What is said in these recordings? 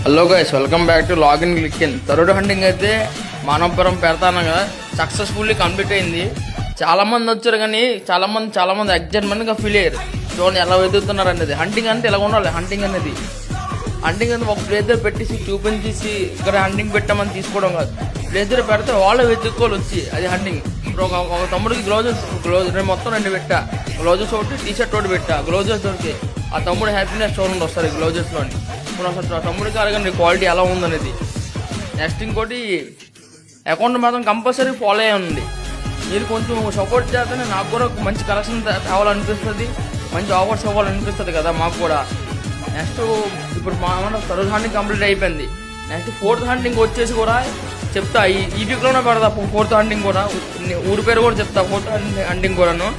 Hello guys, welcome back to login click. Third hunting అయితే మానవపురం పెడతాను కదా, సక్సెస్ఫుల్లీ కంప్లీట్ అయింది. చాలామంది వచ్చారు కానీ చాలామంది ఎగ్జైట్మెంట్గా ఫీల్ అయ్యారు. చూడండి ఎలా వెతుకుతున్నారు అనేది. హంటింగ్ అంటే ఇలా ఉండాలి. హంటింగ్ అనేది ఒక ప్లేస్ దగ్గర పెట్టేసి చూపించేసి ఇక్కడ హంటింగ్ పెట్టామని తీసుకోవడం కాదు. ప్లేస్ దగ్గర పెడితే వాళ్ళే వెతుక్కోవాలి వచ్చి, అది హంటింగ్. ఇప్పుడు ఒక తమ్ముడికి గ్లౌజెస్ నేను మొత్తం 2 పెట్టా. గ్లౌజెస్ ఒకటి, టీషర్ట్ ఒకటి పెట్టా. గ్లౌజెస్ దొరికి ఆ తమ్ముడు హ్యాపీనెస్ చూడండి వస్తారు గ్లౌజెస్లోని. ఇప్పుడు అసలు తమ్ముడికి అడగండి క్వాలిటీ ఎలా ఉందనేది. నెక్స్ట్ ఇంకోటి, అకౌంట్ మాత్రం కంపల్సరీ ఫాలో అయ్యండి. మీరు కొంచెం సపోర్ట్ చేస్తేనే నాకు కూడా మంచి కలెక్షన్ తేవాలనిపిస్తుంది, మంచి ఆఫర్స్ అవ్వాలనిపిస్తుంది కదా మాకు కూడా. నెక్స్ట్ ఇప్పుడు మన థర్డ్ హంటింగ్ కంప్లీట్ అయిపోయింది. నెక్స్ట్ 4th హంటింగ్ వచ్చేసి కూడా చెప్తా, ఈ వీక్లోనే పెడతా 4th హంటింగ్ కూడా. ఊరి పేరు కూడా చెప్తా 4th హంటింగ్ కూడాను.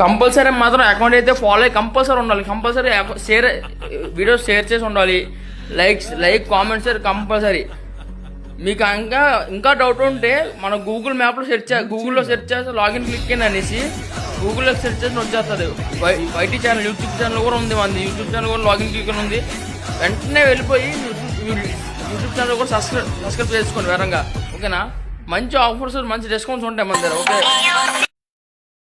కంపల్సరీ మాత్రం అకౌంట్ అయితే ఫాలో అయ్యి కంపల్సరీ ఉండాలి. కంపల్సరీ వీడియోస్ షేర్ చేసి ఉండాలి. Like comment share compulsory. మీకు ఇంకా డౌట్ ఉంటే మన గూగుల్లో సెర్చ్ చేస్తే లాగిన్ క్లిక్ ఇన్ అనేసి గూగుల్లో సెర్చ్ చేసి వచ్చేస్తుంది. వైటీ ఛానల్, యూట్యూబ్ ఛానల్ కూడా ఉంది మనది. యూట్యూబ్ ఛానల్ కూడా లాగిన్ క్లిక్ ఇన్ ఉంది. వెంటనే వెళ్ళిపోయి యూట్యూబ్ ఛానల్ కూడా సబ్స్క్రైబ్ చేసుకోండి వేరంగా. ఓకేనా? మంచి ఆఫర్స్, మంచి డిస్కౌంట్స్ ఉంటాయి మన దగ్గర. ఓకే.